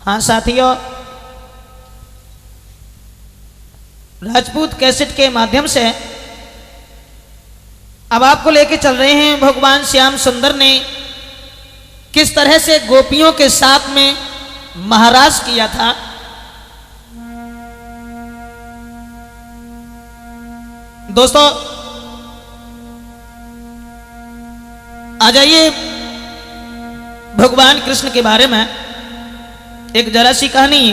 हाँ साथियों, राजपूत कैसेट के माध्यम से अब आपको लेके चल रहे हैं भगवान श्याम सुंदर ने किस तरह से गोपियों के साथ में महाराज किया था। दोस्तों आ जाइए, भगवान कृष्ण के बारे में एक जरा सी कहानी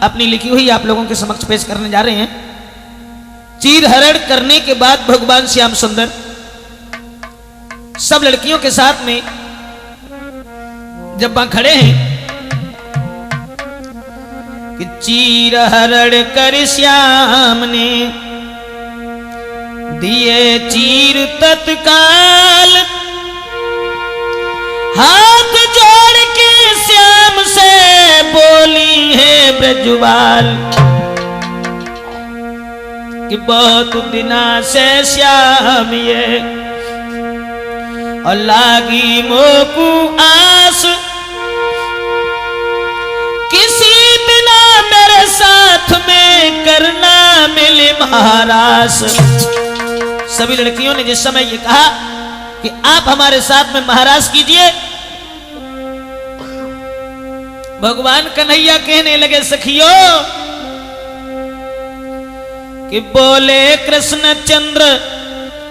अपनी लिखी हुई आप लोगों के समक्ष पेश करने जा रहे हैं। चीर हरण करने के बाद भगवान श्याम सुंदर सब लड़कियों के साथ में जब वहां खड़े हैं कि चीर हरण कर श्याम ने दिए चीर तत्काल, हाथ जोड़ के श्याम से बोली है ब्रजवाल कि बहुत दिना से श्याम ये और लागी मोकू आस, किसी बिना मेरे साथ में करना मिले महारास। सभी लड़कियों ने जिस समय ये कहा कि आप हमारे साथ में महाराज कीजिए, भगवान कन्हैया कहने लगे सखियों कि बोले कृष्ण चंद्र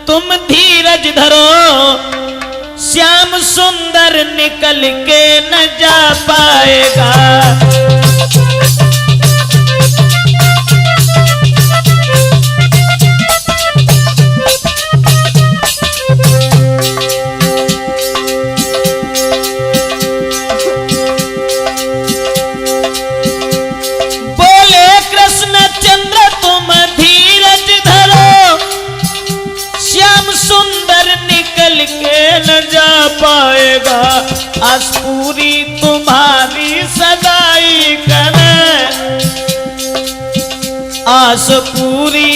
तुम धीरज धरो, श्याम सुंदर निकल के न जा पाएगा। पाएगा आस पूरी तुम्हारी सदाई करे, आस पूरी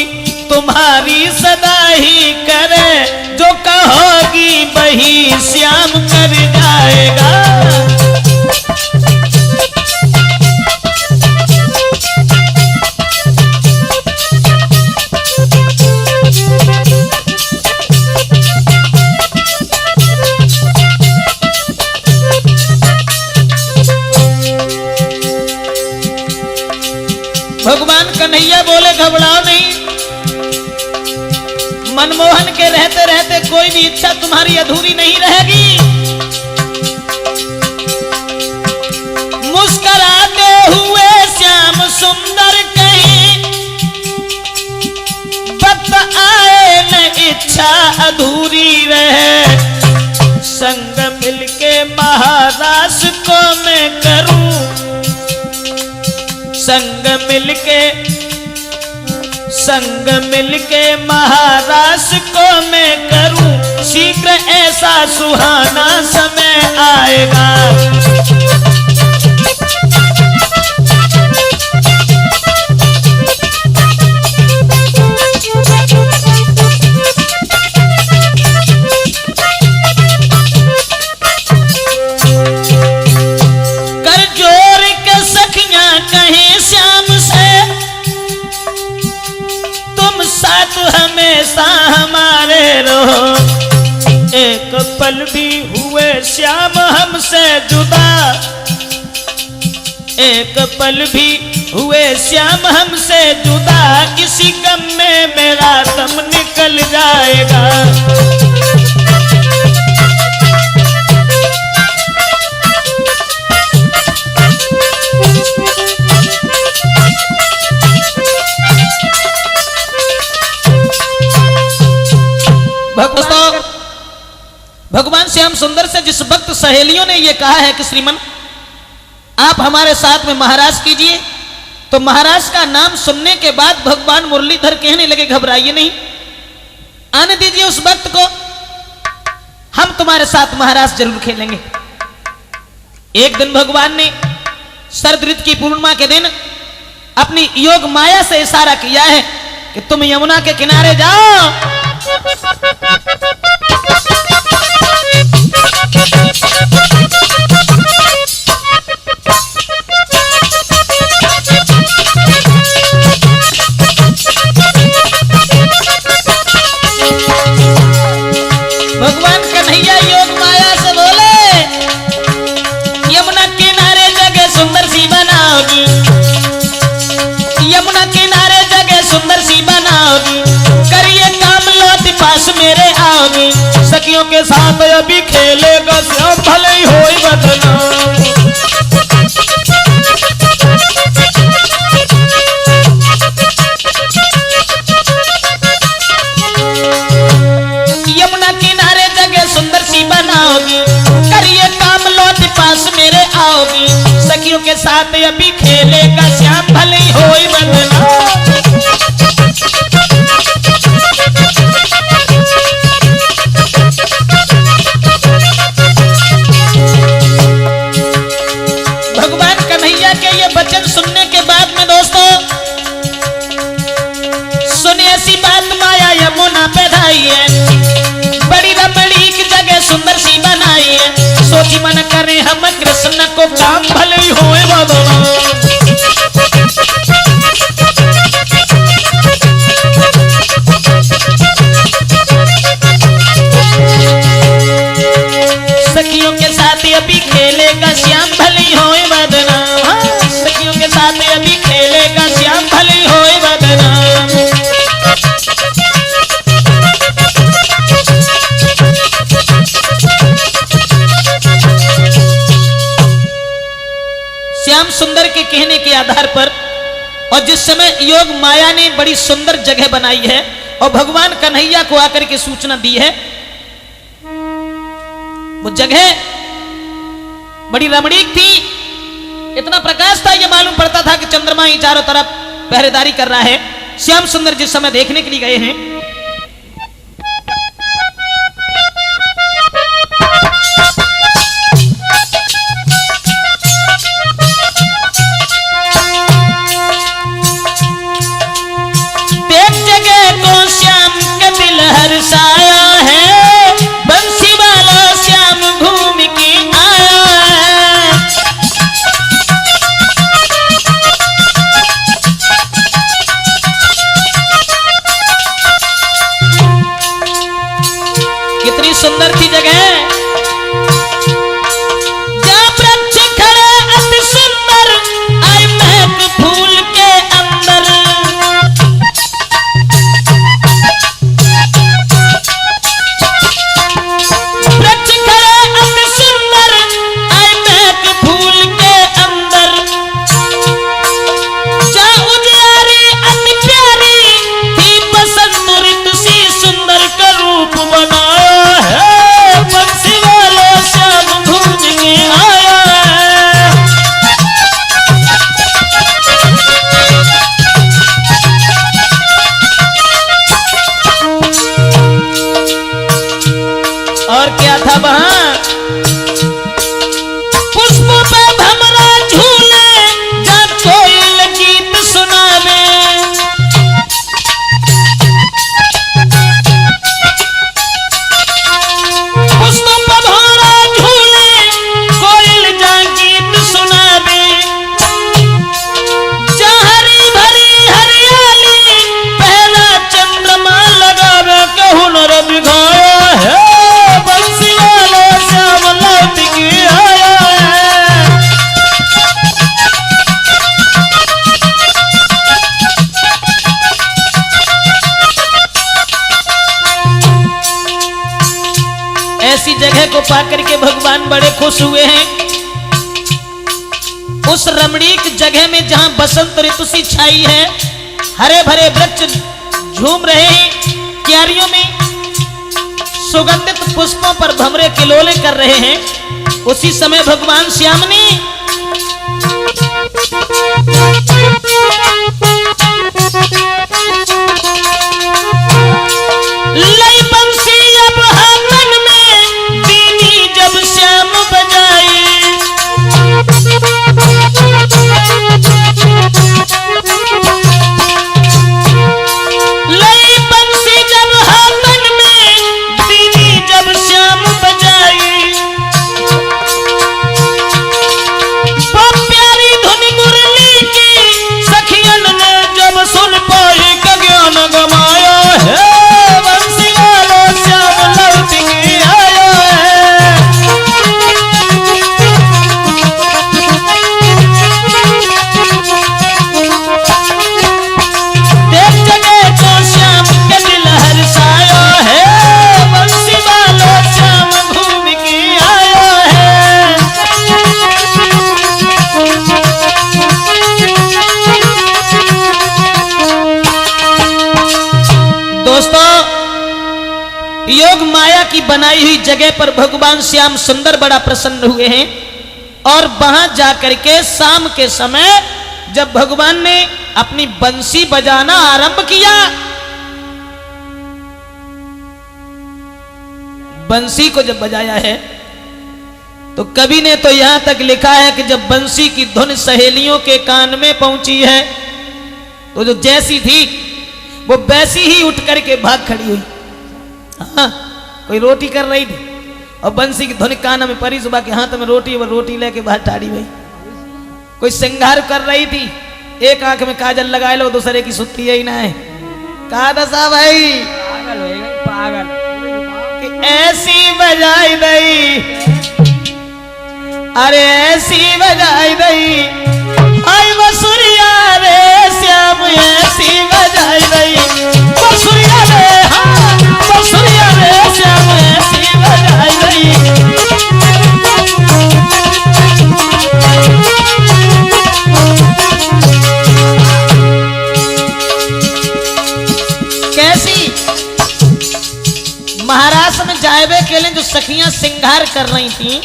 तुम्हारी सदाई करे, जो कहोगी वही श्याम कर जाएगा। भगवान कन्हैया बोले घबराओ नहीं, मनमोहन के रहते रहते कोई भी इच्छा तुम्हारी अधूरी नहीं रहेगी। मुस्कुराते हुए श्याम सुंदर कहीं, वक्त आए न इच्छा अधूरी रहे, संग मिलके महाराज को मैं करूं, संग मिलके महाराज को मैं करूं, शीघ्र ऐसा सुहाना समय आएगा। कर जोर के सखियां कहें श्याम से, तुम साथ हमेशा हमारे रहो, एक पल भी हुए श्याम हमसे जुदा, एक पल भी हुए श्याम हमसे जुदा, इसी गम में मेरा दम निकल जाएगा। भगवान श्याम सुंदर से जिस वक्त सहेलियों ने यह कहा है कि श्रीमन आप हमारे साथ में महाराज कीजिए, तो महाराज का नाम सुनने के बाद भगवान मुरलीधर कहने लगे घबराइए नहीं, आने दीजिए उस वक्त को, हम तुम्हारे साथ महाराज जरूर खेलेंगे। एक दिन भगवान ने शरद ऋतु की पूर्णिमा के दिन अपनी योग माया से इशारा किया है कि तुम यमुना के किनारे जाओ, पास मेरे आओगी, सखियों के साथ अभी खेलेगा श्याम भले ही होई बदनाम। यमुना किनारे जगह सुंदर सी बनाओगी, करिए काम लौट पास मेरे आओगी, सखियों के साथ अभी खेलेगा श्याम भले ही होई बदनाम। भगवान कन्हैया के ये वचन सुनने के बाद में दोस्तों सुने ऐसी बात माया यमुना पे ढाई है, बड़ी रमणीक जगह सुंदर सी बनाई है, सोची मन करे हम कृष्ण को काम भले ही होए बदनाम। सखियों के साथ अभी खेलेगा श्याम भले ही होए बदनाम। हाँ, सखियों के साथ अभी खेलेगा श्याम भले ही होए बदनाम। श्याम सुंदर के कहने के आधार पर और जिस समय योग माया ने बड़ी सुंदर जगह बनाई है और भगवान कन्हैया को आकर के सूचना दी है, वो जगह बड़ी रमणीक थी, इतना प्रकाश था ये मालूम पड़ता था कि चंद्रमा ही चारों तरफ पहरेदारी कर रहा है। श्याम सुंदर जिस समय देखने के लिए गए हैं, देख जगह को श्याम के दिल हर्षाया है, बंसी वाला श्याम घूम के आया है। कितनी सुंदर थी जगह, जहाँ वृक्ष खड़े अति सुंदर, आई महक फूल के अंदर। वृक्ष खड़े अति सुंदर, आई महक फूल के अंदर। जहाँ उजियारी अति प्यारी थी, बसंत ऋतु सी सुंदर का रूप बनाया है, बंसी वाला श्याम घूम के आया है। और क्या था वहां, पुष्पों पे भमरा झूले, जहाँ कोयल गीत सुनावे। पुष्पों पे भमरा झूले, कोयल जहाँ गीत सुनावे। जहाँ हरी भरी हरियाली, पहला चंद्रमा लगावे के हुनर दिखाया है, बंसी वाला श्याम लौट के आया है। ऐसी जगह को पाकर के भगवान बड़े खुश हुए हैं। उस रमणीक जगह में जहां बसंत ऋतु सी छाई है, हरे भरे वृक्ष झूम रहे हैं, क्यारियों में सुगंधित पुष्पों पर भंवरे किलोले कर रहे हैं, उसी समय भगवान श्याम ने लई बंसी अब हाथन में, बीनी जब श्याम बजाई। लई बंसी जब हाथन में, बीनी जब श्याम बजाई। की बनाई हुई जगह पर भगवान श्याम सुंदर बड़ा प्रसन्न हुए हैं। और वहां जाकर के शाम के समय जब भगवान ने अपनी बंसी बजाना आरंभ किया, बंसी को जब बजाया है तो कवि ने तो यहां तक लिखा है कि जब बंसी की धुन सहेलियों के कान में पहुंची है तो जो जैसी थी वो वैसी ही उठ करके भाग खड़ी हुई। हाँ, कोई रोटी कर रही थी और बंसी की धुन कान में परी, सुबह के हाथ में रोटी, वो रोटी लेके बाहर टाड़ी हुई। कोई श्रृंगार कर रही थी, एक आंख में काजल लगाए लो, दूसरे की सुत्ती है ही ना है। कहा दशा भाई पागल हो गई, पागल कि ऐसी बजाई दई, अरे ऐसी बजाई दई, आई बसुरिया रे श्याम ऐसी बजाई दई, बसुरिया रे, हाँ बसुरिया रे श्याम ऐसी बजाई दई। कैसी महाराष्ट्र में जायबे के लिए जो सखियां श्रृंगार कर रही थी,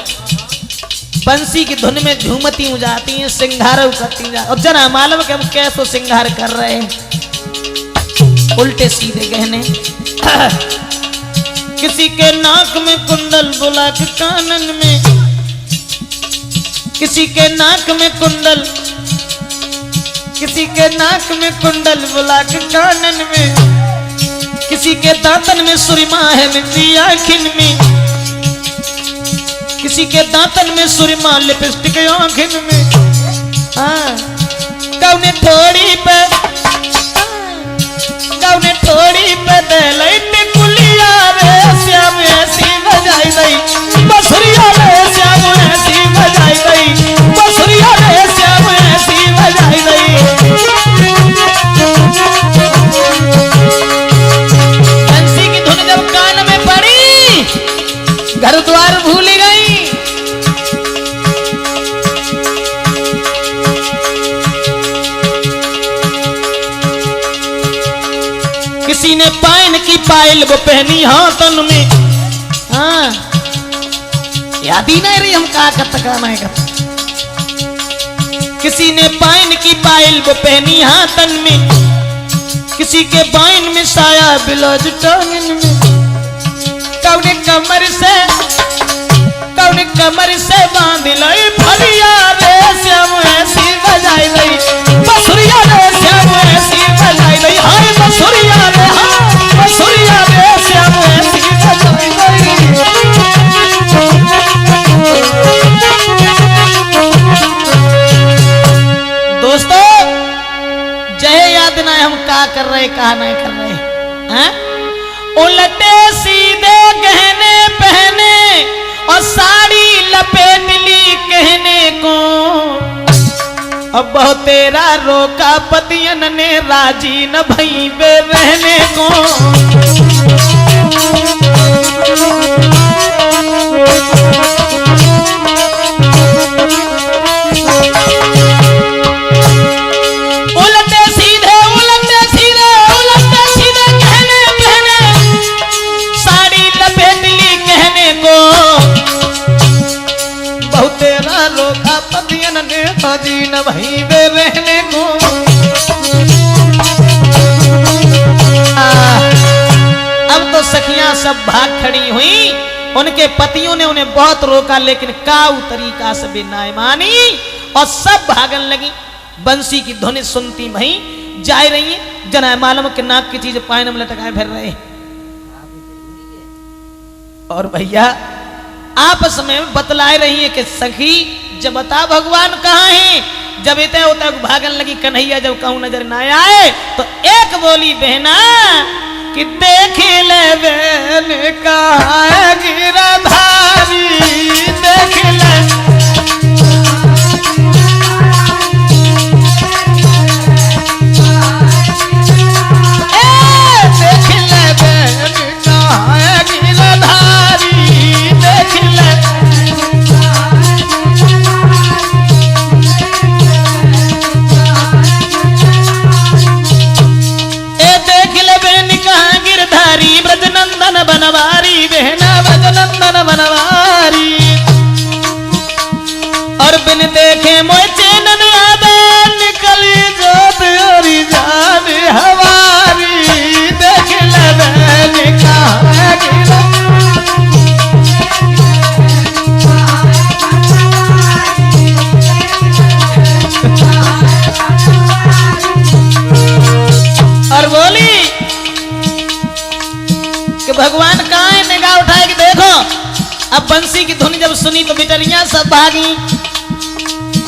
बंसी की धुन में झूमती हो जाती हैं, श्रृंगार करती जा, और जना मालूम कि हम कैसे श्रृंगार कर रहे हैं, उल्टे सीधे गहने। किसी के नाक में कुंडल बुला के कानन में, किसी के नाक में कुंडल, किसी के नाक में कुंडल बुला के कानन में, किसी के दांतन में सुरमा है मिट्टी आँखिन में, किसी के दांतन में सुरमा लिपस्टिक आँखिन में। हाँ, कौने थोड़ी पे, कौने थोड़ी पे दलैट कुलिया रे श्याम ऐसी बजाई दई, बसुरिया रे श्याम ऐसी बजाई दई, बसुरिया रे श्याम ऐसी बजाई दई। बंसी की धुन जब कान में पड़ी, घर द्वार भूल गई। किसी ने पाइन की पायल वो पहनी हाथन में। हाँ, याद ही नहीं रही हम कहा करना है। किसी ने पाइन की पायल वो पहनी हाथन में, किसी के बाइन में साया बिलौज टांगन में, कौने कमर से, कौने कमर से बांध लाई फरिया रे श्याम ऐसी बजाई दई, बसुरिया रे श्याम ऐसी बजाई दई, हाय बसुरिया रे, हाँ बसुरिया रे श्याम ऐसी बजाई दई। दोस्तों, जय याद ना हम क्या कर रहे, कहा नहीं कर रहे हैं। उलटे सीधे गहने पहने और साड़ी लपेट ली कहने को, अब बहुत तेरा रोका पतियन ने राजी न भई बे रहने को। न भई बे रहने को। अब तो सखियां सब भाग खड़ी हुई, उनके पतियों ने उन्हें बहुत रोका, लेकिन काऊ तरीका से भी ना मानी और सब भागन लगी। बंसी की धुन सुनती वही जा रही है, जना मालूम के नाक की चीज पायन में लटकाए फिर रहे। और भैया आपस में बतलाए रही है कि सखी जब बता भगवान कहाँ है। जब इतने होता भागन लगी कन्हैया, जब कहूं नजर ना आए तो एक बोली बहना कि देख ले बहन कहाँ है गिरधारी, देख ले बनवारी बहना नंदन बनवारी। और बिन देखे मोए चैनन आवे निकली जोत और जान हमारी। देख ले मैंने कहा गिरा और बोली कि भगवान कहाँ है। निगाह उठाए कि देखो। अब बंसी की धुन जब सुनी तो बिटरियां सब भागी।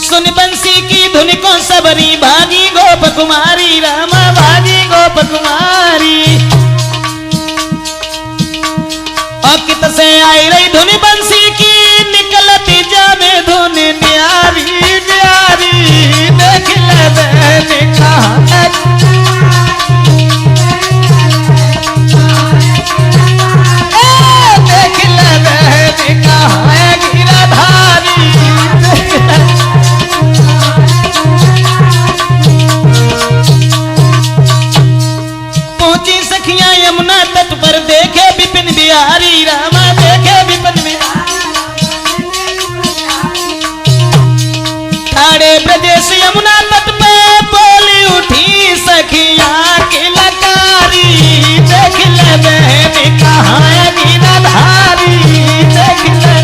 सुन बंसी की धुन को सबरी भागी गोप कुमारी। रामा भागी गोप कुमारी। और कित से आई रही धुन बंसी की निकलती जामे धुन न्यारी न्यारी। देख ले मैंने कहा देख ले मैंने कहा गिरधारी। पहुंची सखियां यमुना तट पर देखे विपिन बिहारी। रामा देखे विपिन बिहारी। ठाड़े ब्रजेश यमुना तट पे बोली उठी सखियां की लकारी। देख ले मैंने कहा गिरधारी। देख ले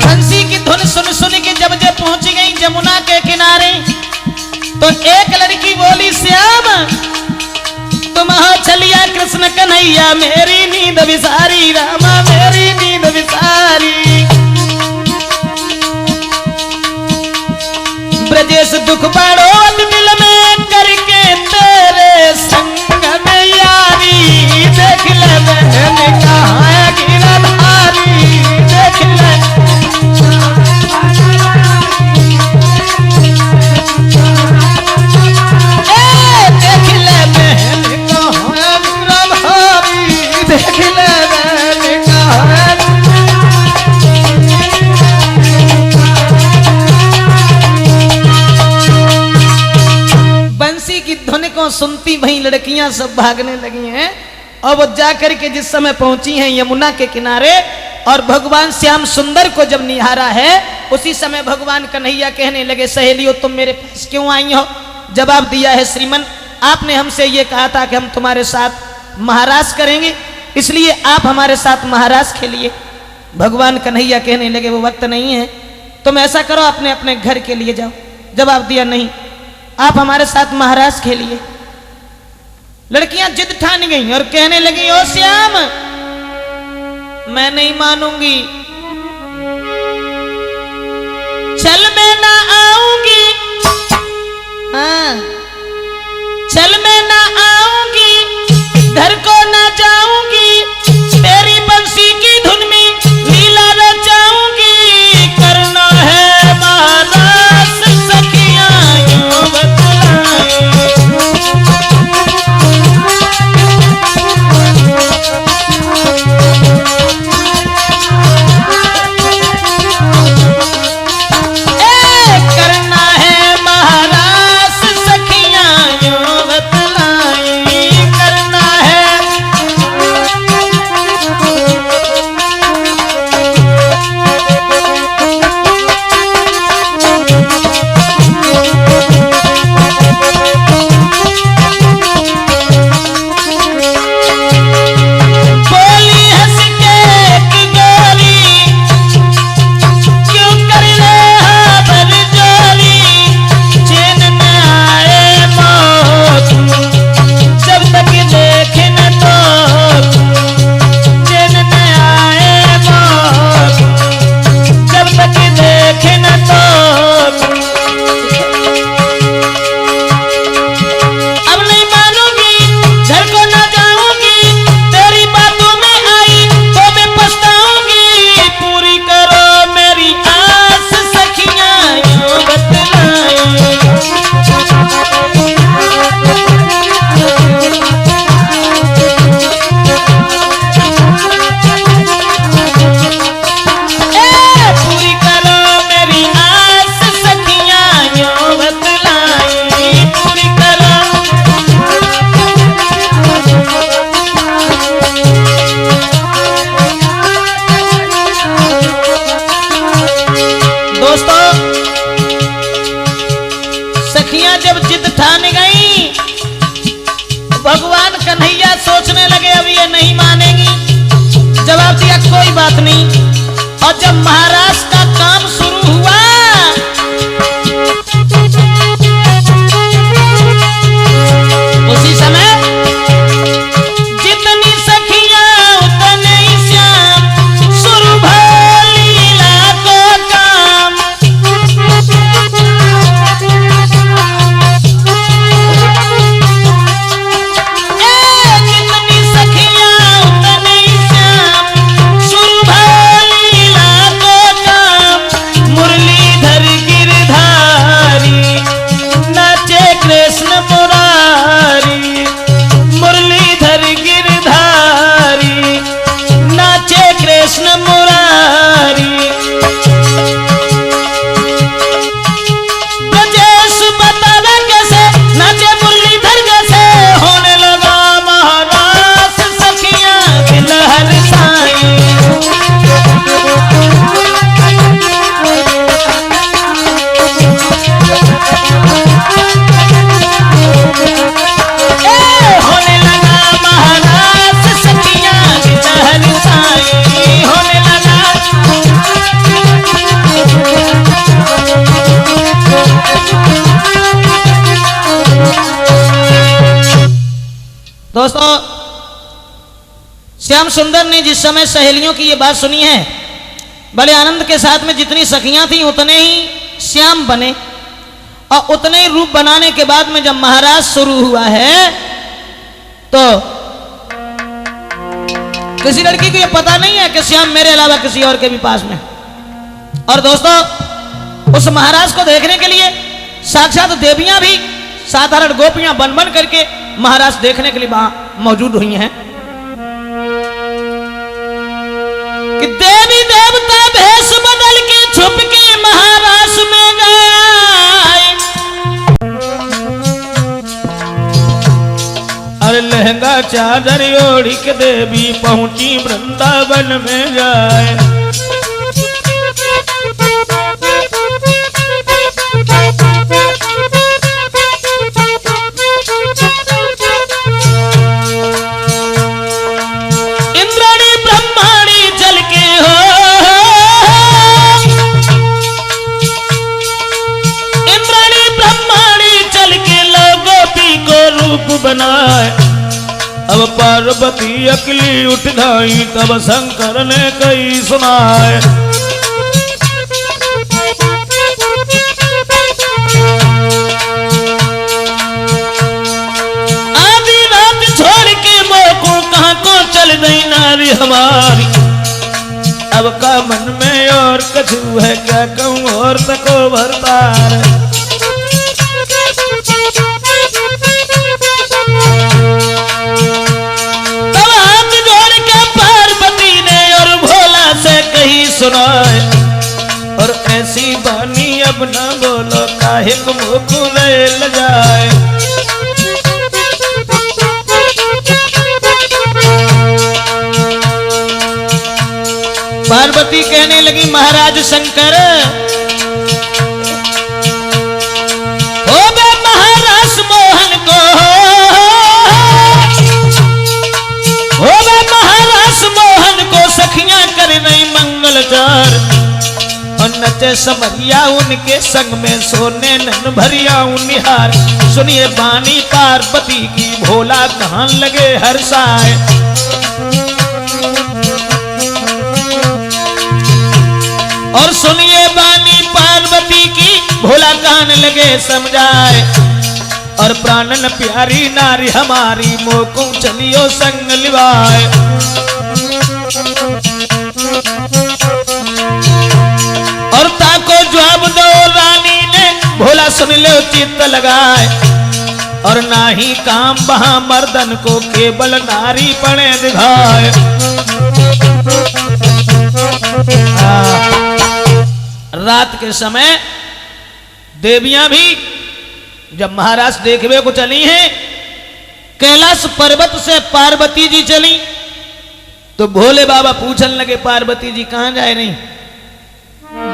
बंसी की धुन सुन सुन के जब जब पहुंच गई जमुना के किनारे तो एक लड़की बोली श्याम तुम हो चलिया कृष्ण कन्हैया मेरी नींद विसारी। रामा मेरी नींद विसारी। ब्रजेश दुख बड़ो दिल में करके तेरे संग में यारी। देख ले मैंने कहा गिरधारी। देख ले देख ले मैंने कहा गिरधारी। देख ले मैंने कहा बंसी की धुन को सुनती वही लड़कियां सब भागने लगी हैं। और वो जाकर के जिस समय पहुंची हैं यमुना के किनारे और भगवान श्याम सुंदर को जब निहारा है उसी समय भगवान कन्हैया कहने लगे सहेलियों तुम मेरे पास क्यों आई हो। जवाब दिया है श्रीमन आपने हमसे ये कहा था कि हम तुम्हारे साथ महाराज करेंगे इसलिए आप हमारे साथ महाराज खेलिए। भगवान कन्हैया कहने लगे वो वक्त नहीं है तुम ऐसा करो अपने अपने घर के लिए जाओ। जवाब दिया नहीं आप हमारे साथ महाराज खेलिए। लड़कियां जिद ठान गई और कहने लगी ओ श्याम मैं नहीं मानूंगी। चल मैं ना आऊंगी। हाँ चल मैं ना आऊंगी घर को ना जाऊंगी। तेरी बंसी की धुन में लीला रचाऊंगी। करना है महाराज सखियां यूं बतलाएं। करना है महाराज सखियां यूं बतलाएं। करना है बात नहीं। और जब महाराज का काम शुरू हुआ उसी समय जितनी सखियां उतने ही श्याम शुरू भली लीला को काम। जितनी सखियां उतने ही श्याम शुरू भली लीला को काम। मुरलीधर गिरधारी नाचे कृष्ण मुरारी। मुरलीधर गिरधारी नाचे कृष्ण मुरारी। ब्रजेश बताना कैसे नाचे मुरलीधर जैसे। होने लगा महारास सखियां दिल हरसाई। होने लगा महारास सखियां दिल हरसाई। होने लगा। दोस्तों, श्याम सुंदर ने जिस समय सहेलियों की ये बात सुनी है, बड़े आनंद के साथ में जितनी सखियां थी उतने ही श्याम बने। और उतने ही रूप बनाने के बाद में जब महाराज शुरू हुआ है तो किसी लड़की को ये पता नहीं है कि श्याम मेरे अलावा किसी और के भी पास में। और दोस्तों, उस महाराज को देखने के लिए साक्षात देवियां भी साधारण गोपियां बन बन करके महाराज देखने के लिए वहां मौजूद हुई हैं। कि देवी देवता भेष बदल के छुप के महाराज में गए। अरे लहंगा चादर ओढ़ी के देवी पहुंची वृंदावन में जाए। इंद्राणी ब्रह्माणी चल के हो। इंद्राणी ब्रह्माणी चल के लो गोपी को रूप बनाए। अब पार्वती अकली उठ गई तब शंकर ने कही सुनाए। आधी रात छोड़ के मोको कहाँ को चल गई नारी हमारी। अब का मन में और कछु है क्या कहूँ और तको भरतार। तब हाथ जोड़ के पार्वती ने और भोला से कही सुनाए। और ऐसी बानी अब न बोलो काहे को मुख ले जाए। पार्वती कहने लगी महाराज शंकर, हो बे महाराज मोहन को। हो बे महाराज मोहन को सखियां कर रही मंगलचार। और नचे समरिया उनके संग में सोने नन भरिया निहार। सुनिए बानी पार्वती की भोला कहां लगे हर्षाए। और सुनिए बानी पार्वती की भोला कान लगे समझाए। और प्राणन प्यारी नारी हमारी मोको चलियो संग लिवाए। और ताको जवाब दो रानी ने भोला सुन लो चित्त लगाए। और ना ही काम वहां मर्दन को केवल नारी पड़े दिखाए। रात के समय देवियां भी जब महाराज देखवे को चली हैं, कैलाश पर्वत से पार्वती जी चली तो भोले बाबा पूछने लगे पार्वती जी कहां जाए रही।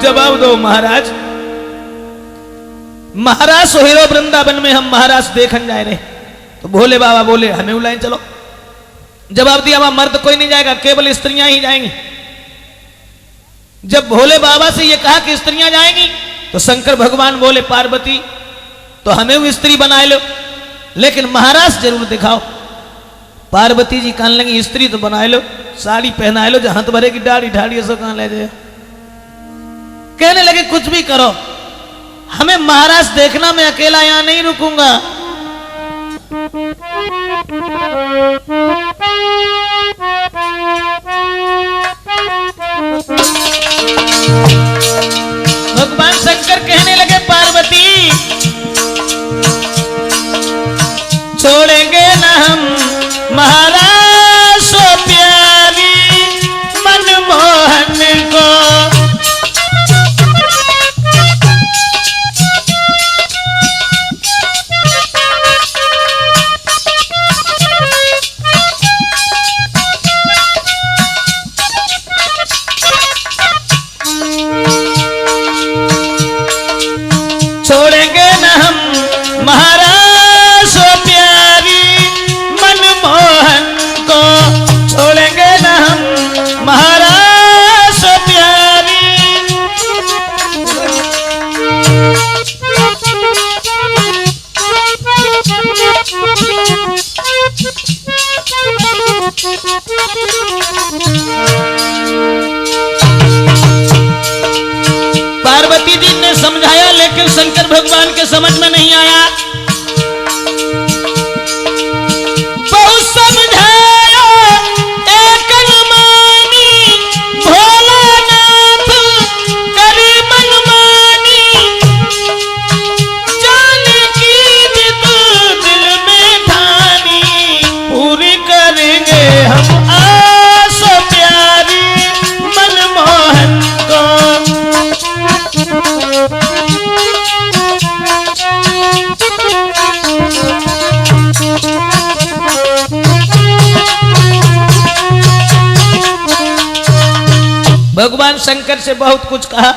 जवाब दो महाराज। महाराज सोहेरो वृंदावन में हम महाराज देखन जाए रहे। तो भोले बाबा बोले हमें बुलाएं चलो। जवाब दिया वहां मर्द कोई नहीं जाएगा, केवल स्त्रियां ही जाएंगी। जब भोले बाबा से ये कहा कि स्त्रियां जाएंगी, तो शंकर भगवान बोले पार्वती तो हमें भी स्त्री बना लो, लेकिन महाराज जरूर दिखाओ। पार्वती जी कहने लगी स्त्री तो बना लो, साड़ी पहना लो, जहां तो भरे की दाढ़ी ढाड़ी सो कहां ले जाए। कहने लगे कुछ भी करो, हमें महाराज देखना, मैं अकेला यहां नहीं रुकूंगा। भगवान शंकर कहने लगे पार्वती छोड़ेंगे ना हम महाराज सो प्यारी मनमोहन को। छोड़ेंगे न हम महाराज सो प्यारी मनमोहन को, छोड़ेंगे न हम महाराज सो प्यारी। पार्वती जी ने समझाया, लेकिन शंकर भगवान के समझ में नहीं आया। बहुत समझाया एक मनमानी, भोलानाथ करी मनमानी, जाने की जिद दिल में ठानी, पूरी करेंगे हम आस प्यारी मनमोहन को। भगवान शंकर से बहुत कुछ कहा,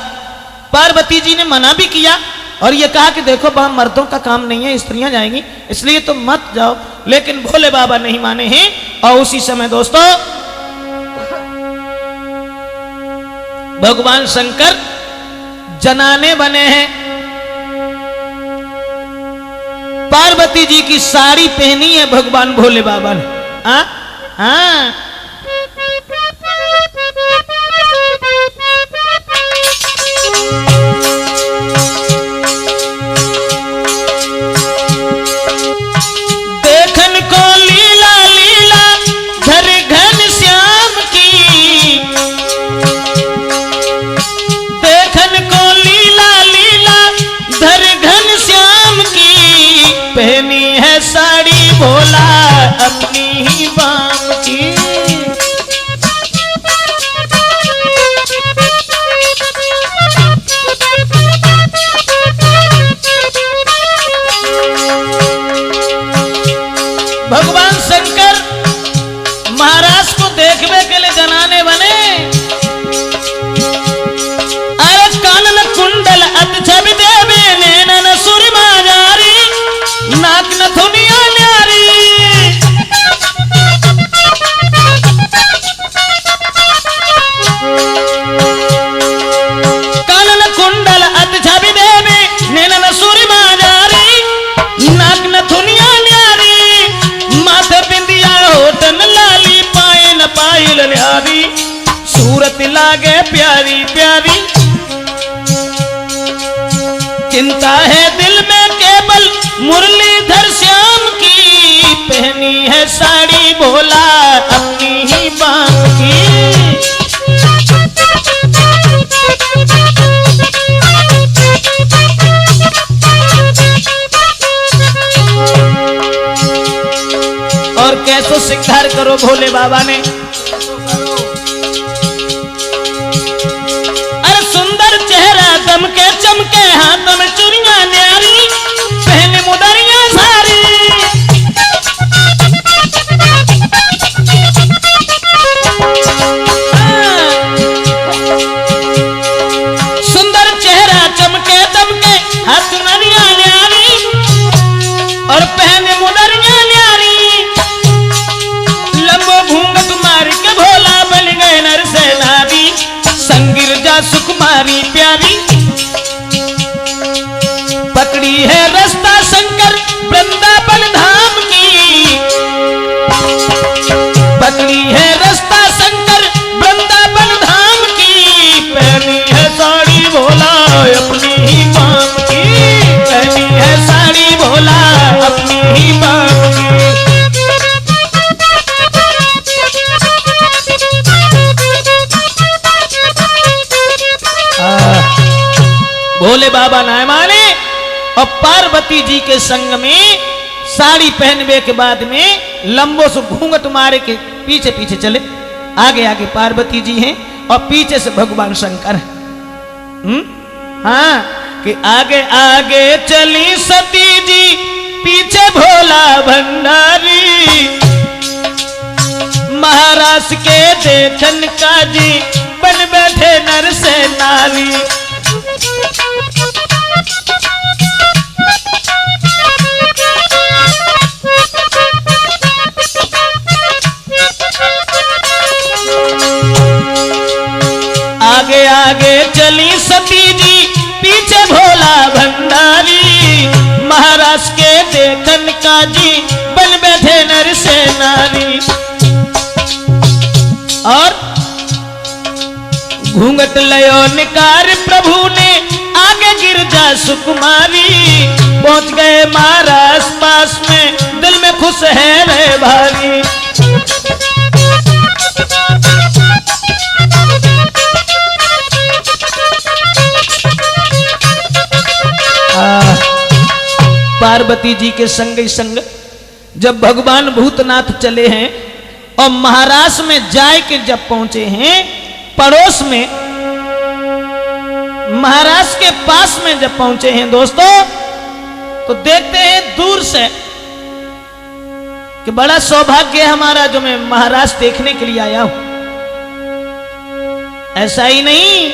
पार्वती जी ने मना भी किया और ये कहा कि देखो वहां मर्दों का काम नहीं है, स्त्रियां जाएंगी, इसलिए तुम मत जाओ। लेकिन भोले बाबा नहीं माने हैं। और उसी समय दोस्तों भगवान शंकर जनाने बने हैं। पार्वती जी की साड़ी पहनी है भगवान भोले बाबा ने। हाँ देखन को लीला लीला घर घन श्याम की, देखन को लीला लीला घर घन श्याम की, पहनी है साड़ी भोला अपनी ही बाम की। भगवान शंकर महाराज को देखने के लिए जनाने बने। अरे कानन कुंडल अत छवि देवे नैनन सुरमा जारी, नाक नथुनिया न्यारी। कानन कुंडल अत छवि देवे नैनन सुरमा जारी, नाक नथुनिया न्यारी। माथे बिंदिया होठन लाली, पाए न पायल न्यारी, सूरत लागे प्यारी प्यारी। चिंता है दिल में केवल मुरलीधर श्याम की, पहनी है साड़ी भोला अपनी ही बाम की। और कैसो सिंगार करो भोले बाबा ने। अरे सुंदर चेहरा दमके चमके, हाथों में चूड़ियां न्यारी, पहने मुदरियां सारी। सुंदर चेहरा चमके दमके, हाथ नरिया न्यारी, और पहने मुदरियां न्यारी। लंबो घूंघट मार के भोला बन गए नर से भोले बाबा ना माने और पार्वती जी के संग में साड़ी पहनने के बाद में लंबो से घूंघट मारे के पीछे पीछे चले। आगे आगे पार्वती जी हैं और पीछे से भगवान शंकर हैं। हाँ कि आगे आगे चली सती जी पीछे भोला भंडारी, महाराज के देखन का जी बन बैठे नर से नारी। आगे आगे चली सती जी पीछे भोला भंडारी, महाराज के देखन का जी बन बैठे नर से नारी। और घूंघट लयो निकार प्रभु ने आगे गिरजा सुकुमारी, पहुंच गए महाराज पास में दिल में खुश है रे भारी। पार्वती जी के संग ही संग जब भगवान भूतनाथ चले हैं और महाराष्ट्र में जाए के जब पहुंचे हैं, पड़ोस में महाराष्ट्र के पास में जब पहुंचे हैं दोस्तों, तो देखते हैं दूर से कि बड़ा सौभाग्य है हमारा जो मैं महाराष्ट्र देखने के लिए आया हूं। ऐसा ही नहीं,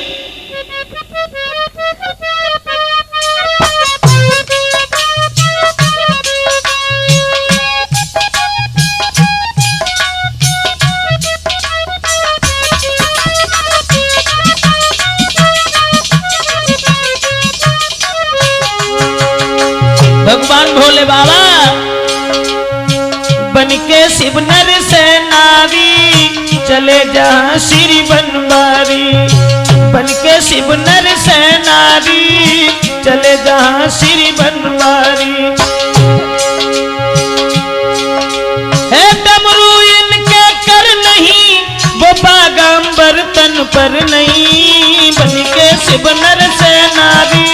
भगवान भोले बाबा बनके शिव नर से नारी, चले जहां श्री बनवारी। बनके शिव नर से नारी, चले जहां श्री बनवारी। है डमरू इनके कर नहीं, वो बागंबर तन पर नहीं। बनके शिव नर से नारी,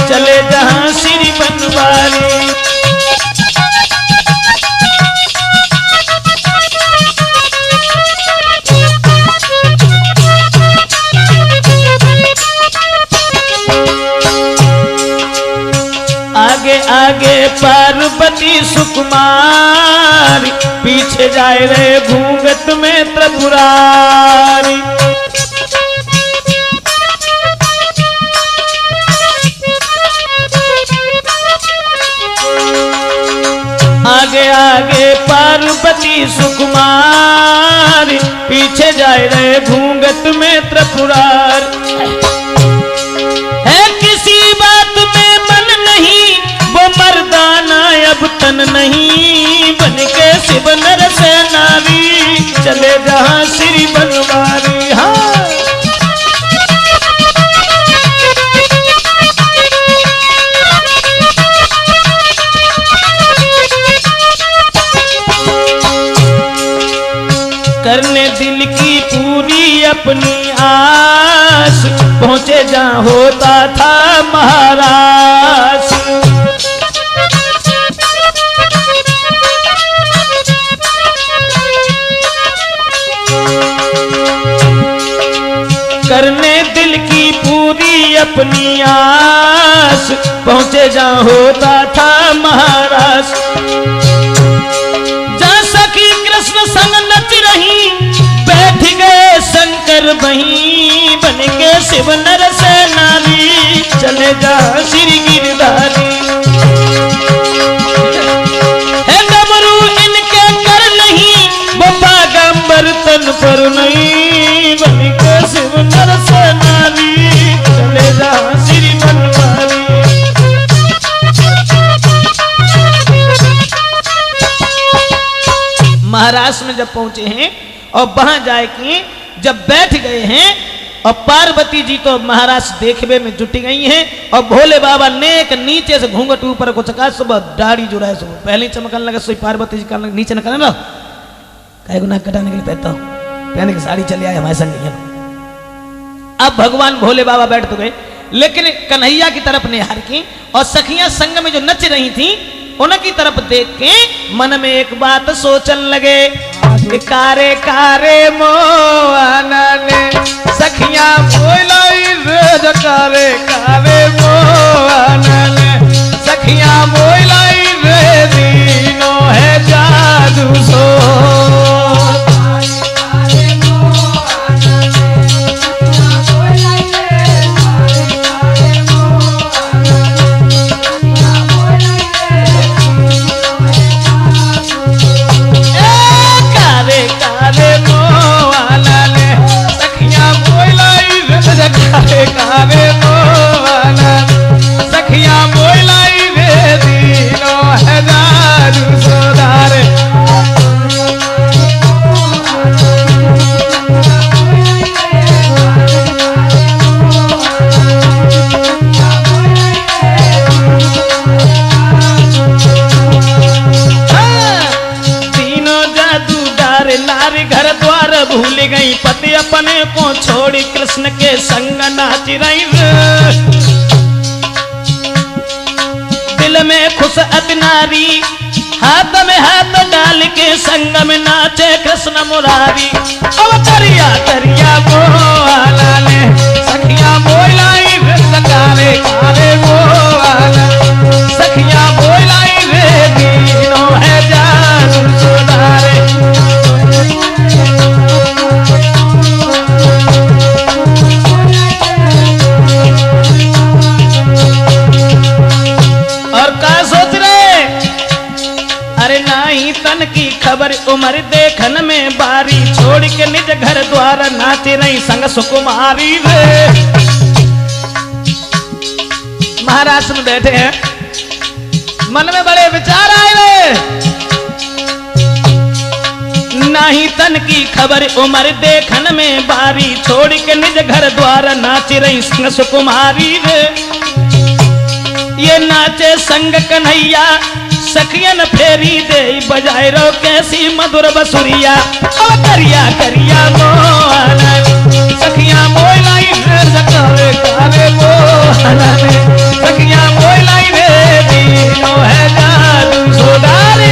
चले जहां श्री बनवारी। आगे आगे पार्वती सुकुमारी, पीछे जाए रे घूंघट में त्रिपुरारी। आगे आगे पार्वती सुकुमारी, पीछे जाए रे घूंघट में त्रिपुरार। है किसी बात में मन नहीं, वो मर्दाना अब तन नहीं। बनके शिव नर से नारी, चले जहां श्री बनवारी। हाँ करने दिल की पूरी अपनी आस, पहुंचे जहां होता था महाराज। करने दिल की पूरी अपनी आस, पहुंचे जहां होता था महाराज। कृष्ण संग नच रही, बैठ गए शंकर वहीं। बनके शिव नर से नारी, चले जा श्री गिरधारी। है डमरू इनके कर नहीं, वो बागंबर तन पर नहीं। बनके शिव नर से नारी, चले जा श्री बनवारी। महाराष्ट्र में जब पहुंचे हैं और वहां जाए कि जब बैठ गए हैं और पार्वती जी तो महाराष्ट्र देखने में जुटी गई हैं और भोले बाबा नेक नीचे से घूंघट ऊपर को चका, सुबह दाढ़ी जो है सुबह पहले चमकने लगा। सोई पार्वती जी का नीचे न करना, कई गुना कटाने के लिए पहनता हूं, पहने की साड़ी चली आए हमारे संग। अब भगवान भोले बाबा बैठ तो गए, लेकिन कन्हैया की तरफ निहार की और सखियां संग में जो नच रही थी उनकी तरफ देख के मन में एक बात सोचन लगे, कारे कारे मोआना ने सखियां बोलाई रे, कारे कारे मोआना ने सखियां बोलाई रे, दीनो है जादू सो। कारे मोआना सखियां बोलाई रे, दीनो है जादू सोदार। तीनों जादूदार नारी घर द्वार भूल गई, पति अपने को छोड़ी कृष्ण के संग नाच रही। दिल में खुश अति नारी, हाथ में हाथ डाल के संग में नाचे कृष्ण मुरारी। अब करिया करिया मोआना ने सखियां बोलाई रे, कारे कारे मोआना सखियां बोलाई रे, दीनो है जादू सोदारे। तन की खबर उमर देखन में बारी, छोड़ के निज घर द्वार नाच रही संग सुकुमारी रे। महाराज में बैठे हैं, मन में बड़े विचार आए रे। नहीं तन की खबर उमर देखन में बारी, छोड़ के निज घर द्वार नाच रही संग सुकुमारी रे। ये नाचे संग कन्हैया सखियन फेरी दे, बजाए रो कैसी मधुर बसुरिया। और करिया करिया मोआना सखियां बोलाई रे, कारे कारे मोआना सखियां बोलाई रे, दीनो है जादू सोदारे।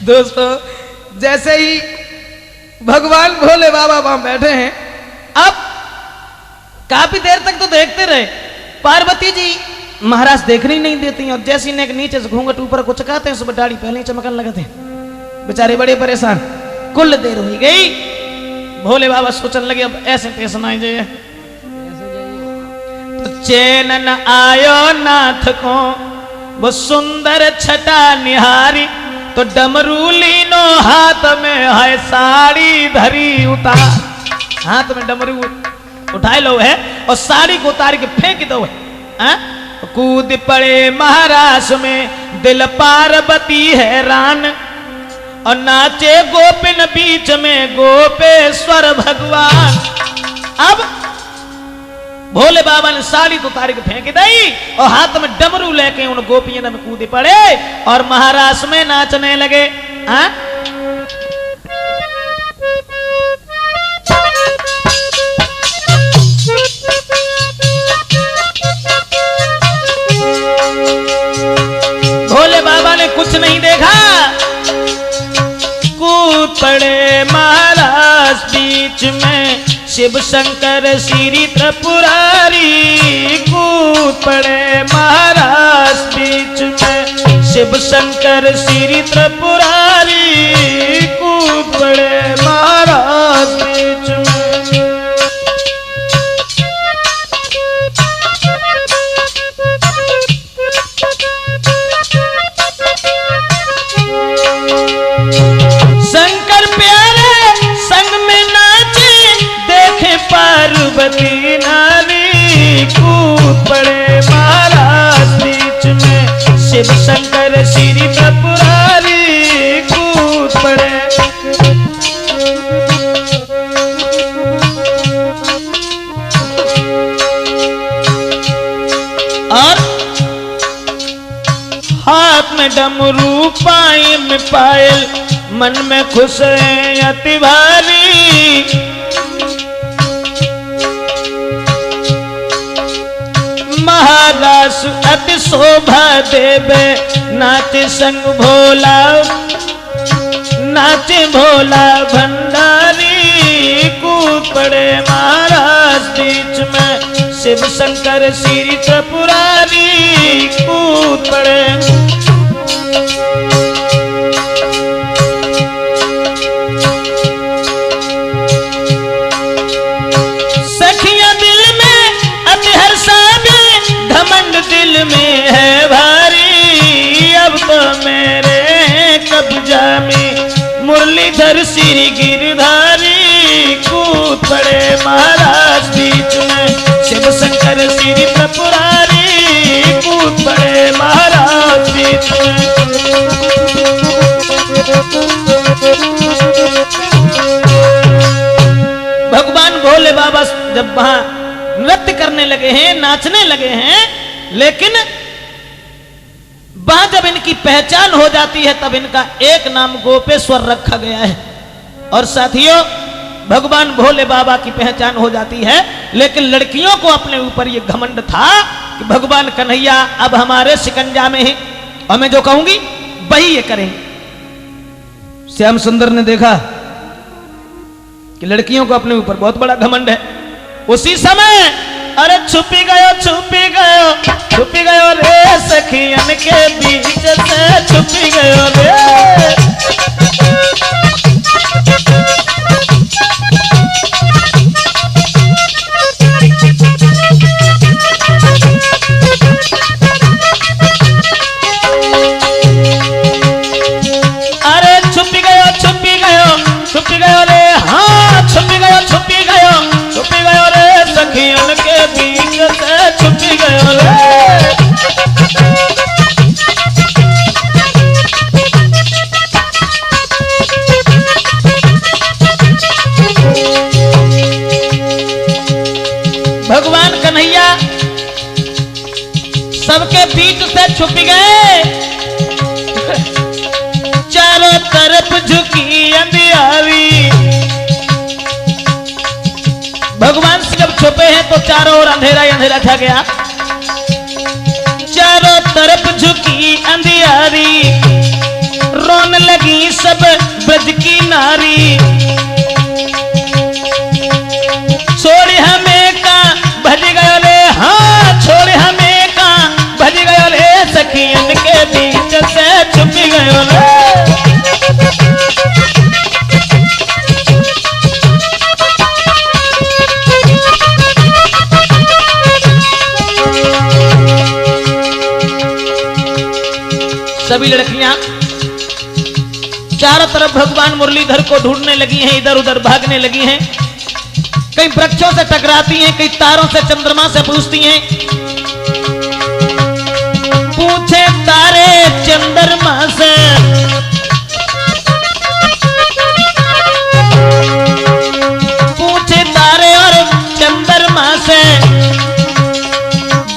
दोस्तों, जैसे ही भगवान भोले बाबा वहां बैठे हैं, अब काफी देर तक तो देखते रहे। पार्वती जी महाराज देखने ही नहीं देती, और जैसी ने नीचे से घूंघट ऊपर को चकाते हैं, सुबह दाढ़ी पहले ही चमकने लगते हैं। बेचारे बड़े परेशान। कुल देर हो गई, भोले बाबा सोचने लगे अब ऐसे पेश ना जाइए। तो चैन न आयो नाथ को वो सुंदर छटा निहारी, तो डमरू लीनो हाथ में है साड़ी धरी उतार। हाथ में डमरू उठाए लो है और साड़ी को उतार के फेंक दो है। कूद पड़े महाराज में दिल पार्वती हैरान, और नाचे गोपिन बीच में गोपेश्वर भगवान। अब भोले बाबा ने साड़ी तो उतार के फेंक दी और हाथ में डमरू लेके उन गोपियों में कूद पड़े और महाराज में नाचने लगे। भोले बाबा ने कुछ नहीं देखा, कूद पड़े महाराज बीच में शिव शंकर श्री त्रिपुरारी। कूद पड़े महाराज बीच में शिव शंकर श्री त्रिपुरारी। कूद पड़े महाराज बीच में। शंकर प्यारे संग में पायल मन में खुश है अति भारी। महारास अति शोभा देवे नाचे संग भोला, नाचे भोला भंडारी। कूद पड़े महाराज बीच में शिव शंकर श्री त्रिपुरारी। कूद पड़े सखिया दिल में अति हर्षा भी घमंड दिल में है भारी। अब तो मेरे कब्जा में मुरलीधर श्री गिरधारी। कूद पड़े महाराज बीच में शिव शंकर श्री त्रिपुरारी। कूद पड़े महाराज बीच में। भगवान भोले बाबा जब वहां नृत्य करने लगे हैं, नाचने लगे हैं, लेकिन वहां जब इनकी पहचान हो जाती है तब इनका एक नाम गोपेश्वर रखा गया है। और साथियों, भगवान भोले बाबा की पहचान हो जाती है, लेकिन लड़कियों को अपने ऊपर यह घमंड था कि भगवान कन्हैया अब हमारे शिकंजा में है और मैं जो कहूंगी वही ये करेंगे। श्याम सुंदर ने देखा कि लड़कियों को अपने ऊपर बहुत बड़ा घमंड है। उसी समय अरे छुपी गयो रे सखियन के बीच से छुपी गयो रे। अरे छुपी गयो रे, हाँ छुपी गयो रे सखियन के बीच से छुपी गयो रे। भगवान कन्हैया सबके बीच से छुप गए। चारों तरफ झुकी अंधियारी। भगवान से जब छुपे हैं तो चारों ओर अंधेरा ही अंधेरा छा गया। चारों तरफ झुकी अंधियारी, रोने लगी सब ब्रज की नारी। छोड़ हमें का भज गयो रे, हाँ छोड़ हमें का भज गयो रे सखियन के बीच से छुप गयो रे। सभी लड़कियां चारों तरफ भगवान मुरलीधर को ढूंढने लगी हैं, इधर उधर भागने लगी हैं। कई वृक्षों से टकराती हैं, कई तारों से चंद्रमा से पूछती हैं। पूछे तारे चंद्रमा से, पूछे तारे और चंद्रमा से,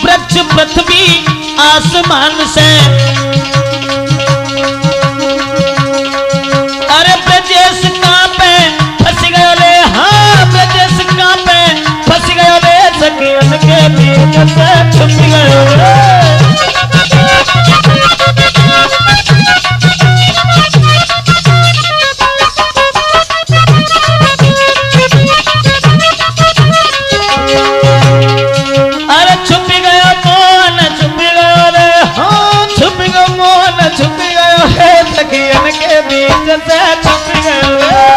वृक्ष पृथ्वी आसमान से। अरे ब्रजेश कहां पे फंस गयो रे, हाँ ब्रजेश कहां पे फंस गयो रे सखियन के बीच से छुप गयो रे। अरे छुप गयो मोहन, छुप गयो रे, हाँ छुप गयो मोहन, छुप गयो रे सखियन के बीच से छुप गयो रे।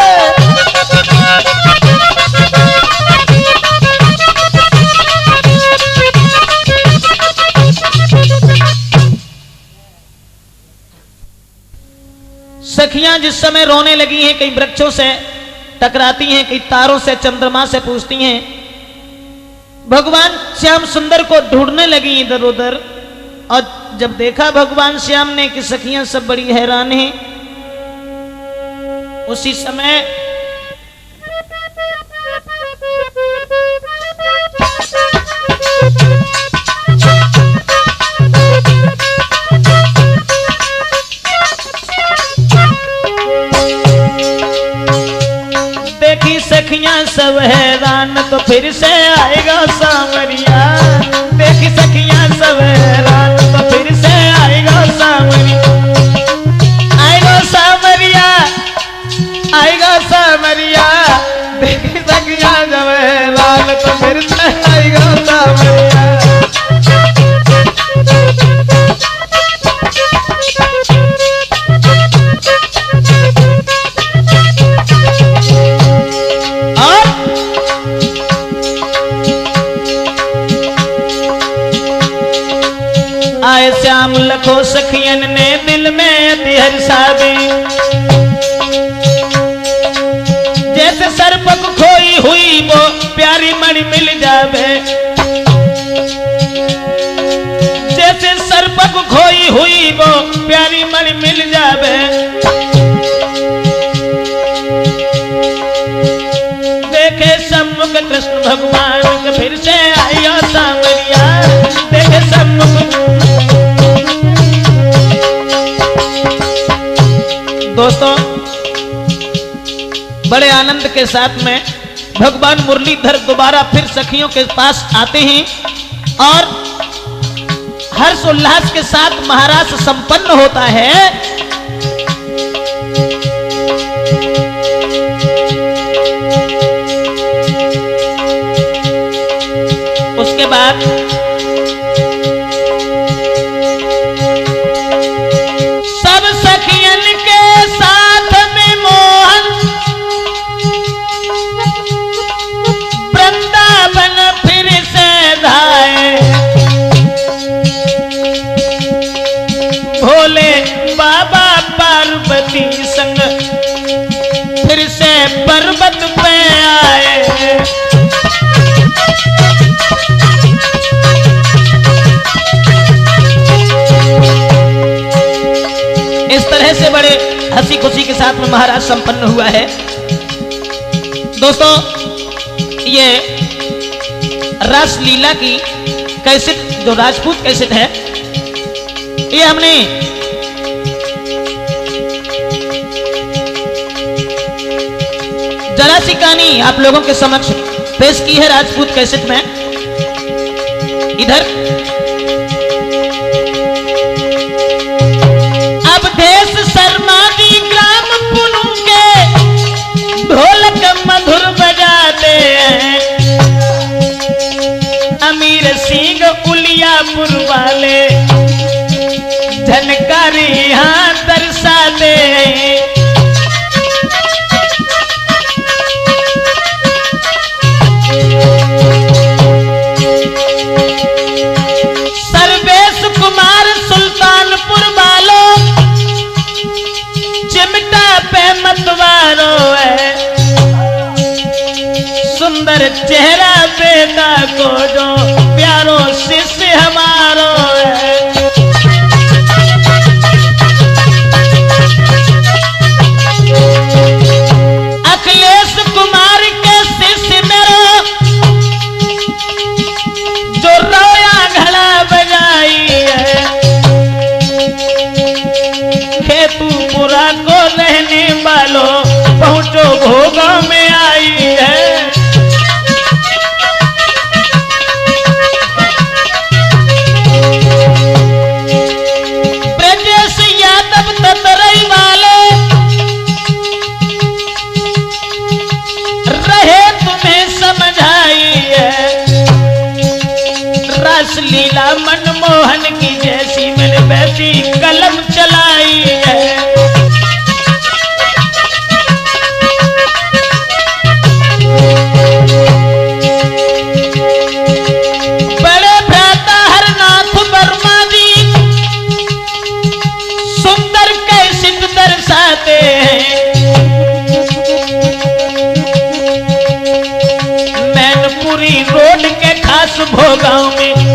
सखियां जिस समय रोने लगी हैं, कई वृक्षों से टकराती हैं, कई तारों से चंद्रमा से पूछती हैं। भगवान श्याम सुंदर को ढूंढने लगी इधर उधर। और जब देखा भगवान श्याम ने कि सखियां सब बड़ी हैरान हैं, उसी समय सखियां सब हैरान तो फिर से आएगा सावरिया। देखी सखियां सब हैरान तो फिर से आएगा सावरिया। आएगा सावरिया, आएगा सावरिया। देखी सखियां सब हैरान तो फिर से आएगा सावरिया। आए श्याम लखो सखियन ने दिल में अति हर्षा दी। जैसे सर्पक खोई हुई वो प्यारी मणि मिल जावे। जैसे सर्पक खोई हुई वो प्यारी मणि मिल जावे। देखे सम्मुख कृष्ण भगवान के फिर से आया सावरिया। देखे सम्मुख। दोस्तों, बड़े आनंद के साथ में भगवान मुरलीधर दोबारा फिर सखियों के पास आते हैं और हर्ष उल्लास के साथ महाराज संपन्न होता है। उसके बाद सब सखियन के साथ में मोहन वृंदावन फिर से धाए। भोले बाबा पार्वती संग फिर से पर्वत पे आए। इस तरह से बड़े हंसी खुशी के साथ में महाराज संपन्न हुआ है। दोस्तों, ये रास लीला की कैसेट जो राजपूत कैसेट है, ये हमने जरा सी कहानी आप लोगों के समक्ष पेश की है राजपूत कैसेट में। इधर शर्मादी ग्राम पुनु के ढोलक मधुर बजाते हैं। अमीर सिंह उलियापुर वाले झनकारी यहाँ दर्शाते हैं। सर्वेश कुमार सुल्तानपुर वालों चिमटा पे मतवारो है। सुंदर चेहरा बेटा को जो प्यारो शिष्य हमारो है। अखिलेश कुमार के शिष्य मेरो जो रोया घड़ा बजाई है। खेतूपुरा को रहने वालों पहुंचो भोगा में आई है। ब्रजेश यादव ततरई वाले रहे तुम्हें समझाई है। रास लीला मनमोहन की जैसी मैंने वैसी कलम चलाई है। बड़े भ्राता हरनाथ वर्मा जी सुंदर कैसेट दर्शाते हैं। मैनपुरी रोड के खास भोगांव में